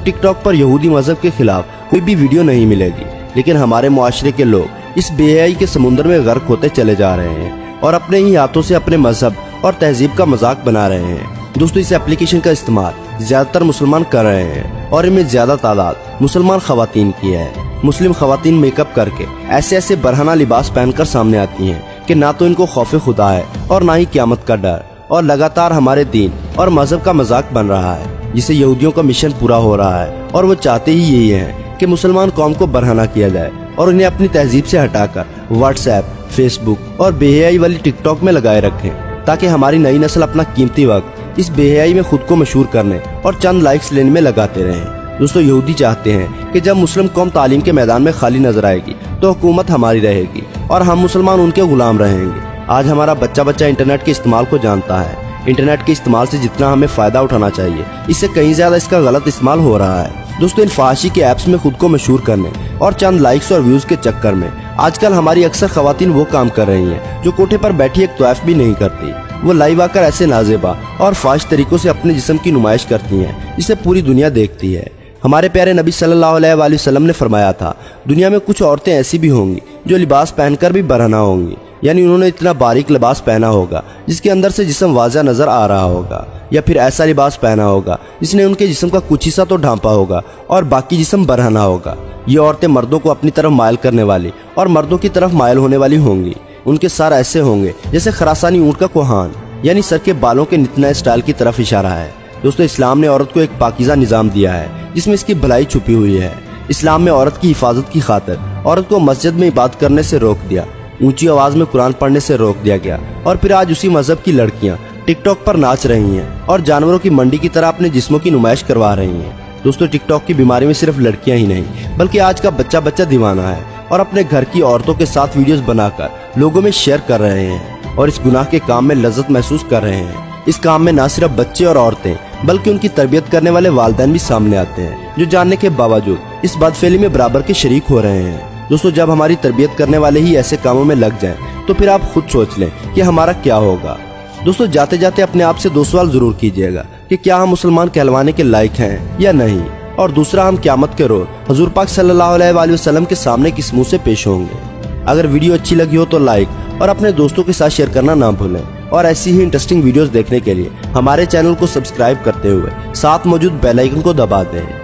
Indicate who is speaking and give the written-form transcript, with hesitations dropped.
Speaker 1: Tick tock पर यहूदी मजहब के खिलाफ कोई भी वीडियो नहीं मिलेगी, लेकिन हमारे मुआशरे के लोग इस बेहयाई के समुद्र में गर्क होते चले जा रहे हैं और अपने ही हाथों से अपने मजहब और तहजीब का मजाक बना रहे हैं। दोस्तों, इस एप्लीकेशन का इस्तेमाल ज्यादातर मुसलमान कर रहे हैं और इनमें ज्यादा तादाद मुसलमान खवातीन की है। मुस्लिम खवातीन मेकअप करके ऐसे बरहना लिबास पहनकर सामने आती हैं कि ना तो इनको खौफ खुदा है और ना ही क़यामत का डर, और लगातार हमारे दीन और मजहब का मजाक बन रहा है, जिससे यहूदियों का मिशन पूरा हो रहा है। और वो चाहते ही यही है कि मुसलमान कौम को बरहना किया जाए और उन्हें अपनी तहजीब से हटाकर व्हाट्सएप, फेसबुक और बेहयाई वाली टिकटॉक में लगाए रखें, ताकि हमारी नई नस्ल अपना कीमती वक्त इस बेहयाई में खुद को मशहूर करने और चंद लाइक्स लेने में लगाते रहें। दोस्तों, यहूदी चाहते हैं कि जब मुस्लिम कौम तालीम के मैदान में खाली नजर आएगी तो हुकूमत हमारी रहेगी और हम मुसलमान उनके गुलाम रहेंगे। आज हमारा बच्चा इंटरनेट के इस्तेमाल को जानता है। इंटरनेट के इस्तेमाल से जितना हमें फायदा उठाना चाहिए, इससे कहीं ज्यादा इसका गलत इस्तेमाल हो रहा है। दोस्तों, इन फहाशी के ऐप्स में खुद को मशहूर करने और चंद लाइक्स और व्यूज के चक्कर में आजकल हमारी अक्सर खवातीन वो काम कर रही हैं जो कोठे पर बैठी एक तवाफ भी नहीं करती। वो लाइव आकर ऐसे नाजेबा और फाश तरीकों से अपने जिस्म की नुमाइश करती हैं जिसे पूरी दुनिया देखती है। हमारे प्यारे नबी सल्लल्लाहु अलैहि वसल्लम ने फरमाया था, दुनिया में कुछ औरतें ऐसी भी होंगी जो लिबास पहनकर भी बरहना होंगी, यानी उन्होंने इतना बारीक लिबास पहना होगा जिसके अंदर से जिस्म वाज़ा नजर आ रहा होगा, या फिर ऐसा लिबास पहना होगा जिसने उनके जिस्म का कुछ हिस्सा तो ढांपा होगा और बाकी जिस्म बरहना होगा। ये औरतें मर्दों को अपनी तरफ मायल करने वाली और मर्दों की तरफ मायल होने वाली होंगी। उनके सर ऐसे होंगे जैसे खरासानी ऊँट का कोहान, यानी सर के बालों के नितने स्टाइल की तरफ इशारा है। दोस्तों, इस्लाम ने औरत को एक पाकीज़ा निज़ाम दिया है जिसमें इसकी भलाई छुपी हुई है। इस्लाम में औरत की हिफाजत की खातिर औरत को मस्जिद में इबादत करने से रोक दिया, ऊंची आवाज में कुरान पढ़ने से रोक दिया गया, और फिर आज उसी मजहब की लड़कियां टिकटॉक पर नाच रही हैं और जानवरों की मंडी की तरह अपने जिस्मों की नुमाइश करवा रही हैं। दोस्तों, टिकटॉक की बीमारी में सिर्फ लड़कियां ही नहीं बल्कि आज का बच्चा दीवाना है और अपने घर की औरतों के साथ वीडियोस बनाकर लोगों में शेयर कर रहे हैं और इस गुनाह के काम में लज्जत महसूस कर रहे हैं। इस काम में न सिर्फ बच्चे और औरतें बल्कि उनकी तरबियत करने वाले वालिदैन भी सामने आते हैं, जो जानने के बावजूद इस बदफेली में बराबर के शरीक हो रहे हैं। दोस्तों, जब हमारी तरबियत करने वाले ही ऐसे कामों में लग जाएं, तो फिर आप खुद सोच लें कि हमारा क्या होगा। दोस्तों, जाते जाते अपने आप से दो सवाल जरूर कीजिएगा कि क्या हम मुसलमान कहलवाने के लायक हैं या नहीं, और दूसरा, हम क़यामत के रोज हुजूर पाक सल्लल्लाहु अलैहि वसल्लम के सामने किस मुंह से पेश होंगे। अगर वीडियो अच्छी लगी हो तो लाइक और अपने दोस्तों के साथ शेयर करना ना भूलें, और ऐसी ही इंटरेस्टिंग वीडियोस देखने के लिए हमारे चैनल को सब्सक्राइब करते हुए साथ मौजूद बेल आइकन को दबा दें।